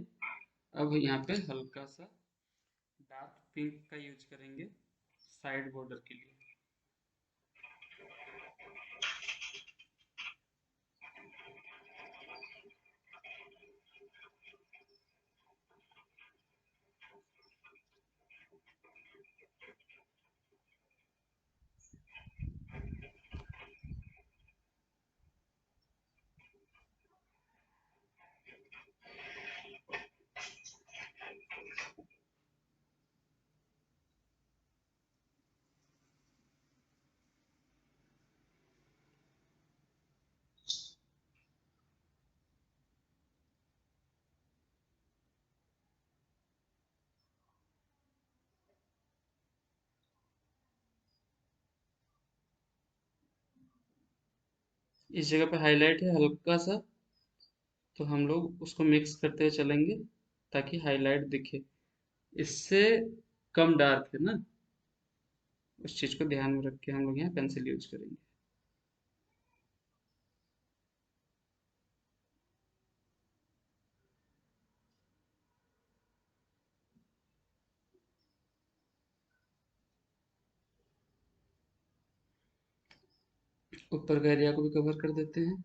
Speaker 1: अब यहाँ पे हल्का सा डार्क पिंक का यूज करेंगे साइड बॉर्डर के लिए। इस जगह पे हाईलाइट है हल्का सा, तो हम लोग उसको मिक्स करते हुए चलेंगे ताकि हाईलाइट दिखे। इससे कम डार्क है ना, उस चीज को ध्यान में रख के हम लोग यहाँ पेंसिल यूज करेंगे। ऊपर का एरिया को भी कवर कर देते हैं।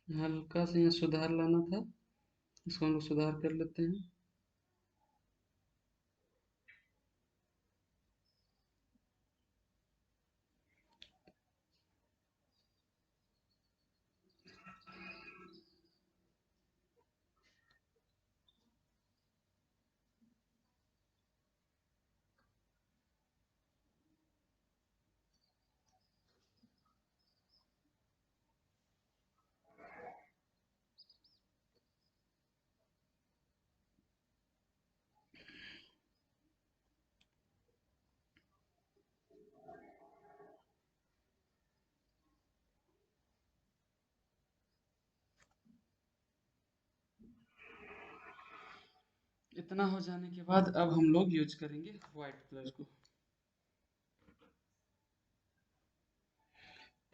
Speaker 1: हल्का सा यहाँ सुधार लाना था, इसको हम लोग सुधार कर लेते हैं। इतना हो जाने के बाद अब हम लोग यूज करेंगे व्हाइट कलर को।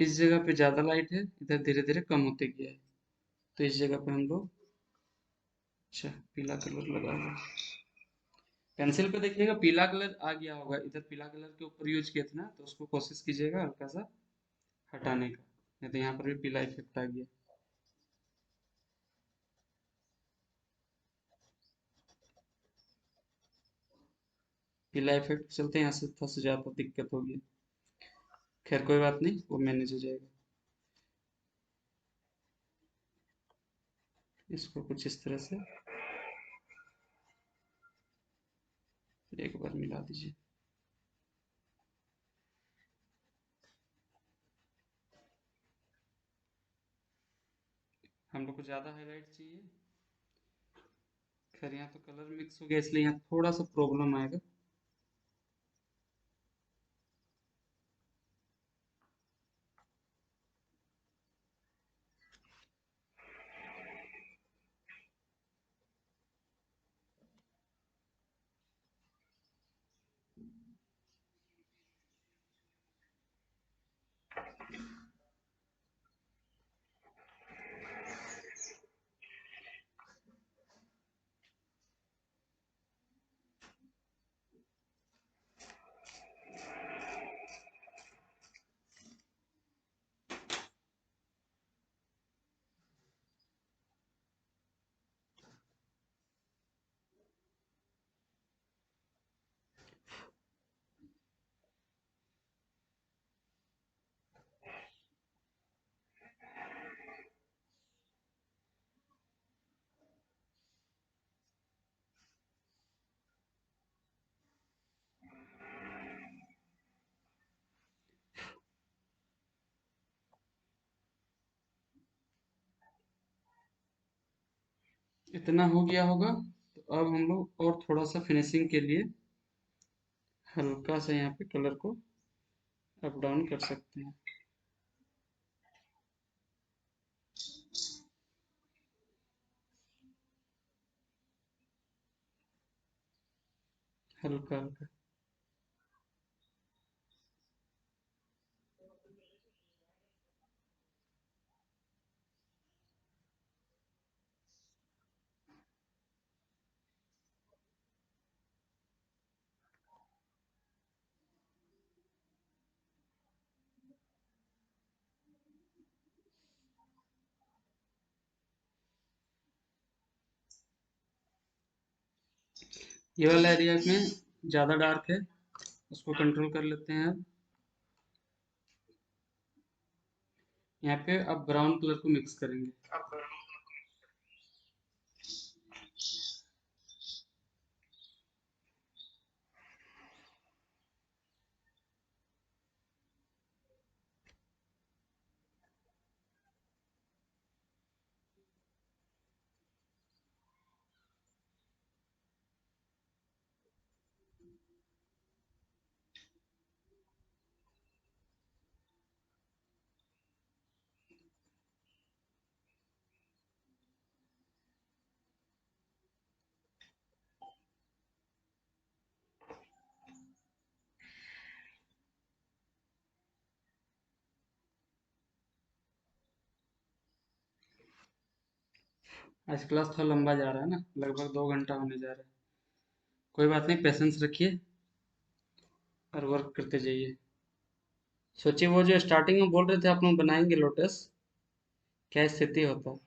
Speaker 1: इस जगह पे ज्यादा लाइट है, इधर धीरे धीरे कम होते गया है, तो इस जगह पे हम लोग अच्छा पीला कलर लगाएंगे। पेंसिल पे देखिएगा पीला कलर आ गया होगा, इधर पीला कलर के ऊपर यूज किया था ना, तो उसको कोशिश कीजिएगा हल्का सा हटाने का, नहीं तो यहाँ पर भी पीला इफेक्ट आ गया। पीला इफेक्ट चलते यहाँ से फंस जाता, दिक्कत होगी। खैर कोई बात नहीं, वो मैनेज हो जाएगा। इसको कुछ इस तरह से एक बार मिला दीजिए। हम लोग को ज़्यादा हाईलाइट चाहिए। खैर यहाँ तो कलर मिक्स हो गया, इसलिए यहाँ थोड़ा सा प्रॉब्लम आएगा। इतना हो गया होगा, तो अब हम लोग और थोड़ा सा फिनिशिंग के लिए हल्का सा यहाँ पे कलर को अप डाउन कर सकते हैं। हल्का हल्का। ये वाला एरिया में ज़्यादा डार्क है, उसको कंट्रोल कर लेते हैं। अब यहाँ पे अब ब्राउन कलर को मिक्स करेंगे। आज क्लास थोड़ा लंबा जा रहा है ना, लगभग 2 घंटा होने जा रहा है। कोई बात नहीं, पेशेंस रखिए और वर्क करते जाइए। सोचिए वो जो स्टार्टिंग में बोल रहे थे आप लोग बनाएंगे लोटस, क्या स्थिति होता है।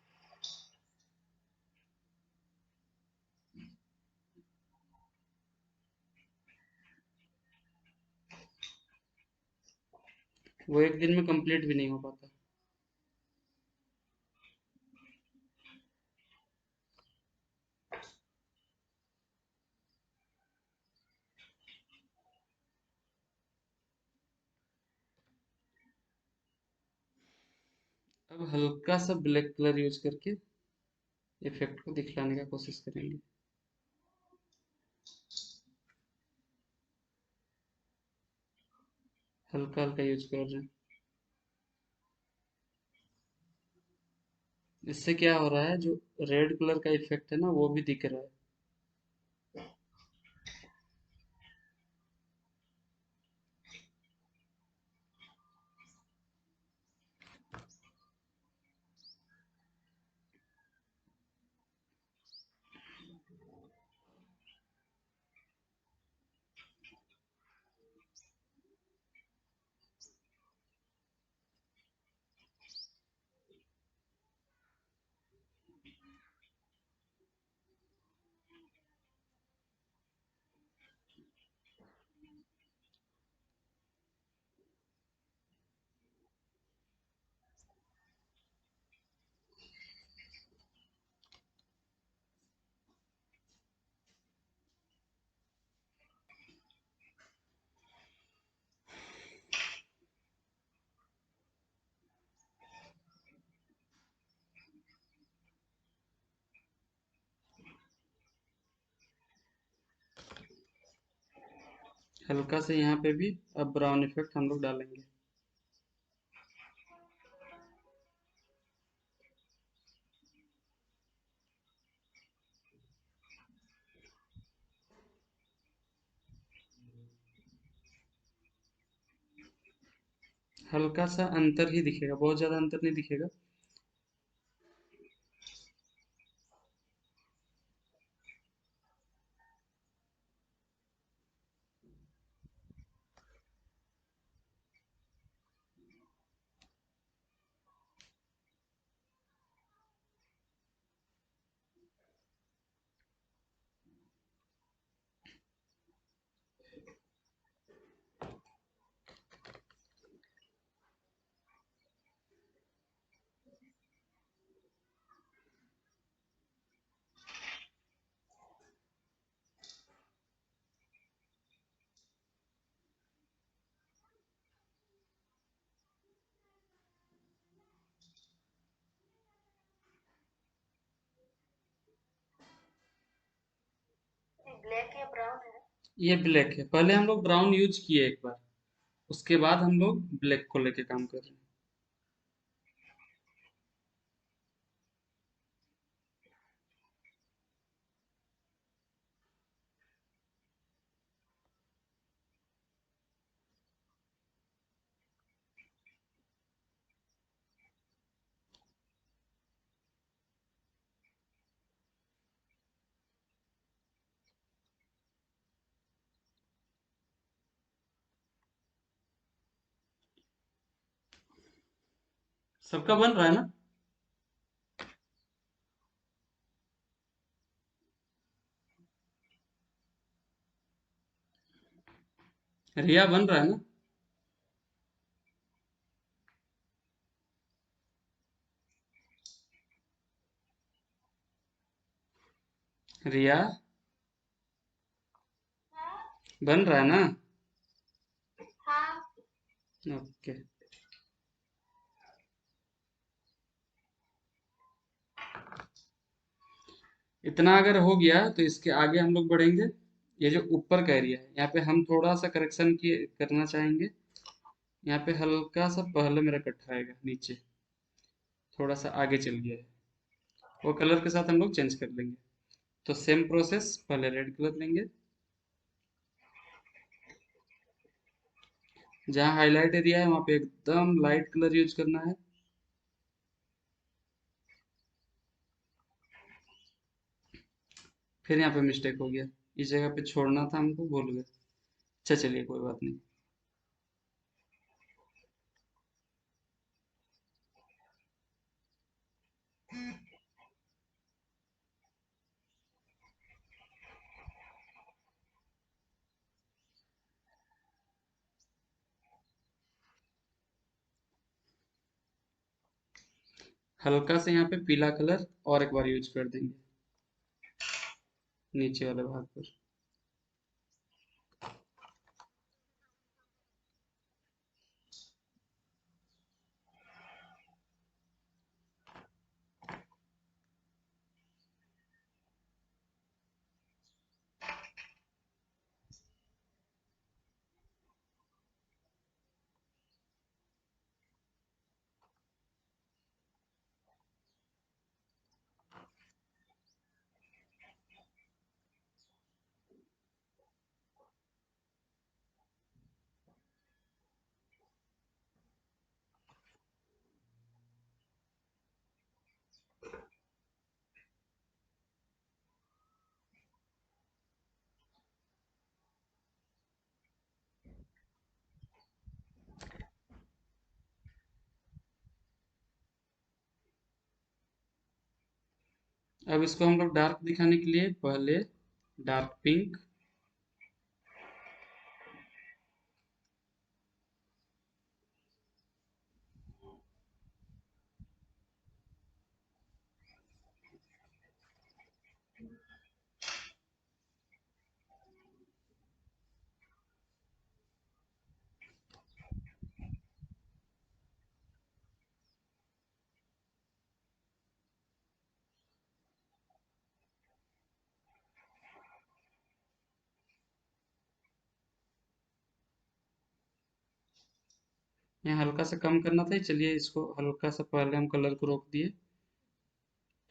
Speaker 1: वो एक दिन में कंप्लीट भी नहीं हो पाता। अब हल्का सा ब्लैक कलर यूज करके इफेक्ट को दिखलाने का कोशिश करेंगे। हल्का हल्का यूज कर रहे हैं। इससे क्या हो रहा है, जो रेड कलर का इफेक्ट है ना वो भी दिख रहा है। हल्का से यहाँ पे भी अब ब्राउन इफेक्ट हम लोग डालेंगे। हल्का सा अंतर ही दिखेगा, बहुत ज्यादा अंतर नहीं दिखेगा।
Speaker 2: ब्लैक या ब्राउन है?
Speaker 1: ये ब्लैक है, पहले हम लोग ब्राउन यूज किए एक बार, उसके बाद हम लोग ब्लैक को लेके काम कर रहे हैं। सबका बन रहा है ना? रिया बन रहा है ना? रिया
Speaker 2: हाँ।
Speaker 1: बन रहा है ना?
Speaker 2: हाँ।
Speaker 1: ओके। इतना अगर हो गया तो इसके आगे हम लोग बढ़ेंगे। ये जो ऊपर का एरिया है यहाँ पे हम थोड़ा सा करेक्शन किए करना चाहेंगे। यहाँ पे हल्का सा पहले मेरा कट आएगा नीचे, थोड़ा सा आगे चल गया है, वो कलर के साथ हम लोग चेंज कर लेंगे। तो सेम प्रोसेस, पहले रेड कलर लेंगे, जहाँ हाईलाइट एरिया है वहाँ पे एकदम लाइट कलर यूज करना है। फिर यहाँ पे मिस्टेक हो गया, इस जगह पे छोड़ना था हमको, भूल गए। अच्छा चलिए कोई बात नहीं। हल्का से यहाँ पे पीला कलर और एक बार यूज कर देंगे नीचे वाले भाग पर। अब इसको हम लोग डार्क दिखाने के लिए पहले डार्क पिंक, यहाँ हल्का सा कम करना था, चलिए इसको हल्का सा पहले हम कलर को रोक दिए,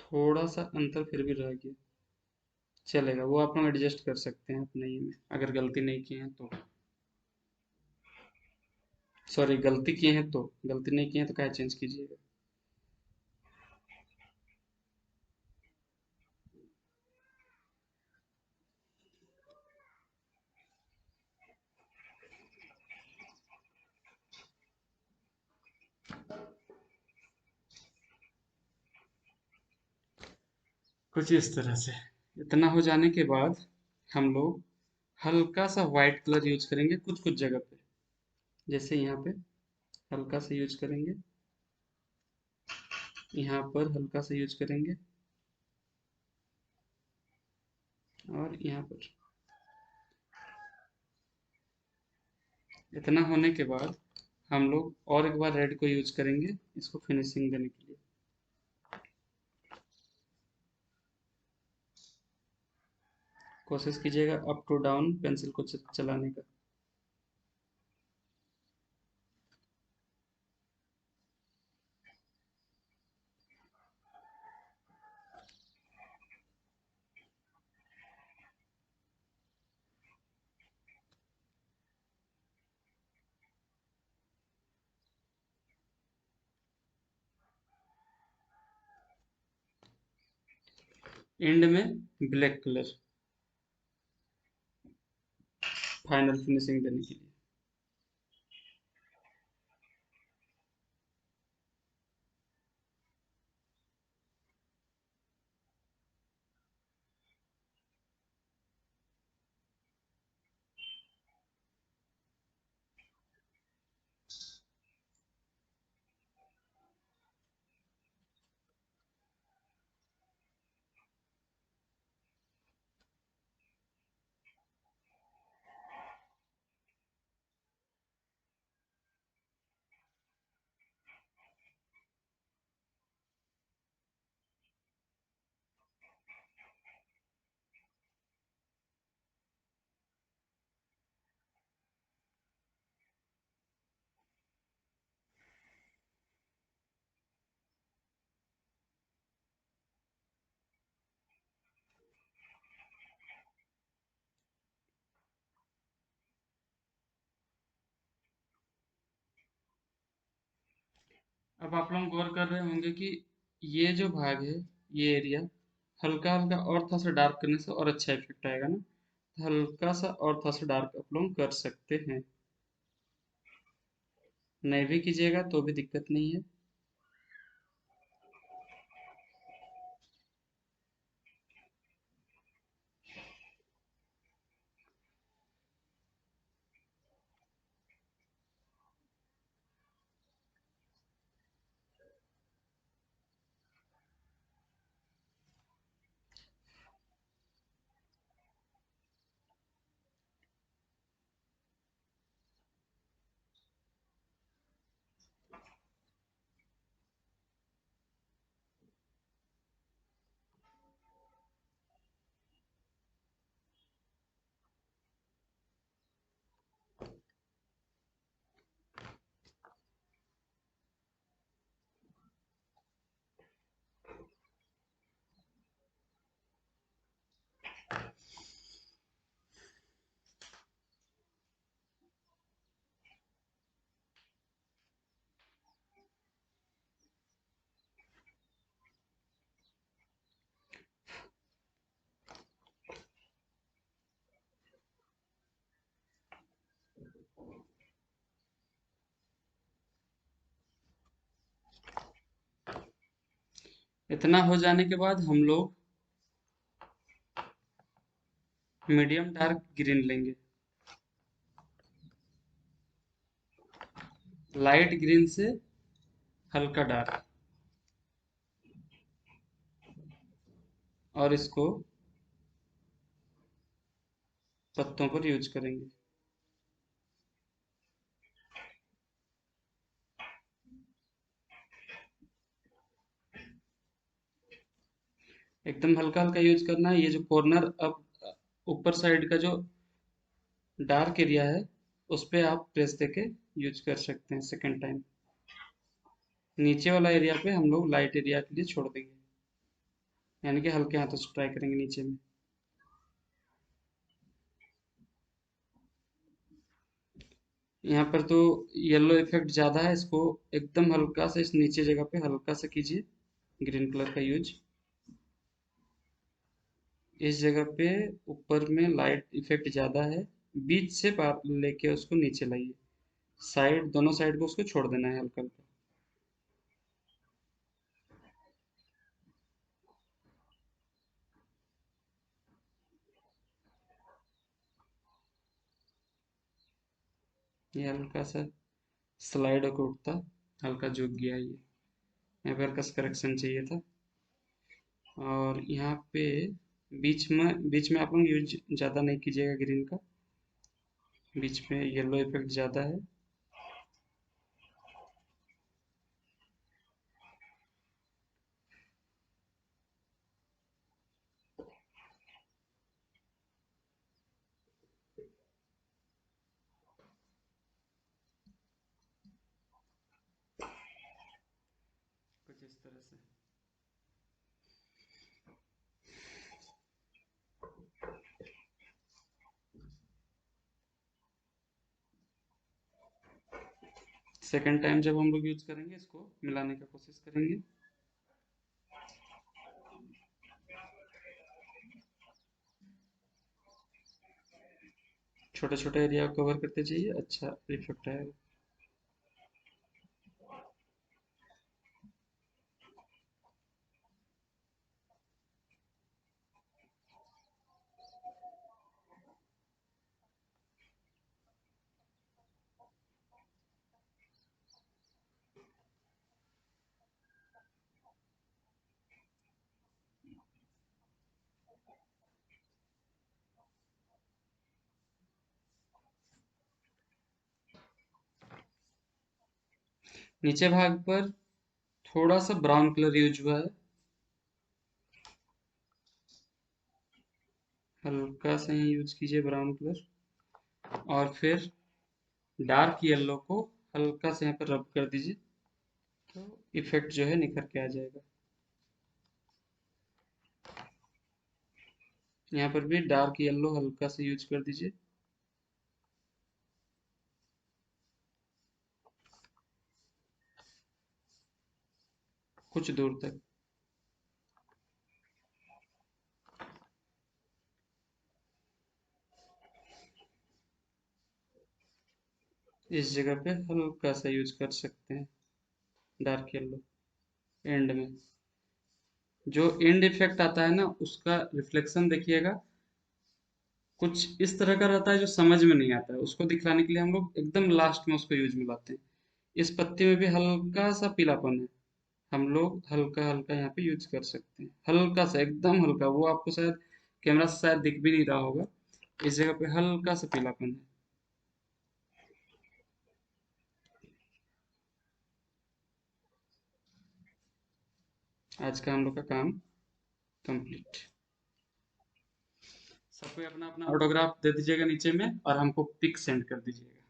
Speaker 1: थोड़ा सा अंतर फिर भी रह गया, चलेगा, वो आप लोग एडजस्ट कर सकते हैं अपने ये में, अगर गलती नहीं की है तो। सॉरी, गलती किए हैं तो, गलती नहीं किए हैं तो क्या चेंज कीजिएगा। कुछ इस तरह से। इतना हो जाने के बाद हम लोग हल्का सा वाइट कलर यूज करेंगे कुछ कुछ जगह पे, जैसे यहाँ पे हल्का सा यूज करेंगे, यहाँ पर हल्का सा यूज करेंगे, और यहाँ पर। इतना होने के बाद हम लोग और एक बार रेड को यूज करेंगे इसको फिनिशिंग देने के लिए। कोशिश कीजिएगा अप टू डाउन पेंसिल को चलाने का। एंड में ब्लैक कलर फाइनल फिनिशिंग देने के लिए। अब आप लोग गौर कर रहे होंगे कि ये जो भाग है, ये एरिया, हल्का हल्का और थोड़ा सा डार्क करने से और अच्छा इफेक्ट आएगा ना, तो हल्का सा और थोड़ा सा डार्क आप लोग कर सकते हैं। नहीं भी कीजिएगा तो भी दिक्कत नहीं है। इतना हो जाने के बाद हम लोग मीडियम डार्क ग्रीन लेंगे, लाइट ग्रीन से हल्का डार्क, और इसको पत्तों पर यूज करेंगे। एकदम हल्का हल्का यूज करना है। ये जो कॉर्नर अब ऊपर साइड का जो डार्क एरिया है उस पे आप प्रेस देके यूज कर सकते हैं सेकेंड टाइम। नीचे वाला एरिया पे हम लोग लाइट एरिया के लिए छोड़ देंगे, यानी कि हल्के हाथों से ट्राई करेंगे नीचे में। यहाँ पर तो येलो इफेक्ट ज़्यादा है, इसको एकदम हल्का से इस नीचे जगह पे हल्का सा कीजिए ग्रीन कलर का यूज। इस जगह पे ऊपर में लाइट इफेक्ट ज़्यादा है, बीच से पार लेके उसको नीचे लाइए, साइड दोनों साइड को उसको छोड़ देना है हल्का हल्का। ये हल्का सा स्लाइड होकर उठता, हल्का झुक गया ये, यहाँ पे हल्का सा करेक्शन चाहिए था। और यहाँ पे बीच में आप लोग यूज ज़्यादा नहीं कीजिएगा ग्रीन का, बीच में येलो इफेक्ट ज़्यादा है। कुछ इस तरह से। सेकेंड टाइम जब हम लोग यूज करेंगे इसको मिलाने का कोशिश करेंगे। छोटे छोटे एरिया को कवर करते जाइए, अच्छा इफेक्ट आएगा। नीचे भाग पर थोड़ा सा ब्राउन कलर यूज हुआ है, हल्का सा ही यूज कीजिए ब्राउन कलर, और फिर डार्क येलो को हल्का से यहाँ पर रब कर दीजिए, तो इफेक्ट जो है निखर के आ जाएगा। यहाँ पर भी डार्क येलो हल्का से यूज कर दीजिए, कुछ दूर तक। इस जगह पे हल्का सा यूज कर सकते हैं, डार्क येलो एंड में। जो एंड इफेक्ट आता है ना, उसका रिफ्लेक्शन देखिएगा कुछ इस तरह का रहता है जो समझ में नहीं आता है, उसको दिखलाने के लिए हम लोग एकदम लास्ट में उसको यूज में लाते हैं। इस पत्ती में भी हल्का सा पीलापन है, हम लोग हल्का हल्का यहाँ पे यूज कर सकते हैं, हल्का सा एकदम हल्का, वो आपको शायद कैमरा से शायद दिख भी नहीं रहा होगा। इस जगह पे हल्का सा पीलापन है। आज का हम लोग का काम कंप्लीट। सबको अपना अपना ऑटोग्राफ दे दीजिएगा नीचे में, और हमको पिक सेंड कर दीजिएगा।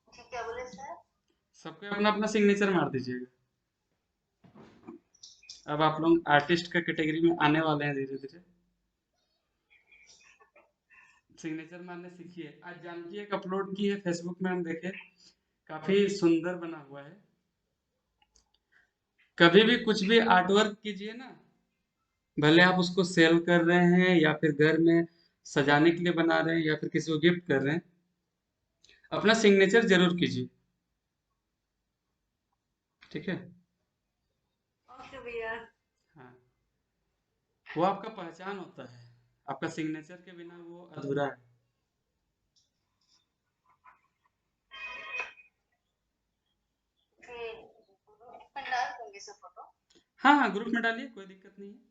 Speaker 2: जी क्या बोले सर?
Speaker 1: सबको अपना अपना सिग्नेचर मार दीजिएगा। अब आप लोग आर्टिस्ट का कैटेगरी में आने वाले हैं धीरे धीरे। सिग्नेचर मारने सीखिए। आज जानकी एक अपलोड की है फेसबुक में, हम देखे, काफी सुंदर बना हुआ है। कभी भी कुछ भी आर्ट वर्क कीजिए ना, भले आप उसको सेल कर रहे हैं या फिर घर में सजाने के लिए बना रहे हैं या फिर किसी को गिफ्ट कर रहे हैं, अपना सिग्नेचर जरूर कीजिए, ठीक है।
Speaker 2: ओके भैया।
Speaker 1: हाँ, वो आपका पहचान होता है, आपका सिग्नेचर के बिना वो अधूरा है।
Speaker 2: फिर ग्रुप में डाल दूंगी सब फोटो।
Speaker 1: हाँ हाँ, ग्रुप में डालिए, कोई दिक्कत नहीं है।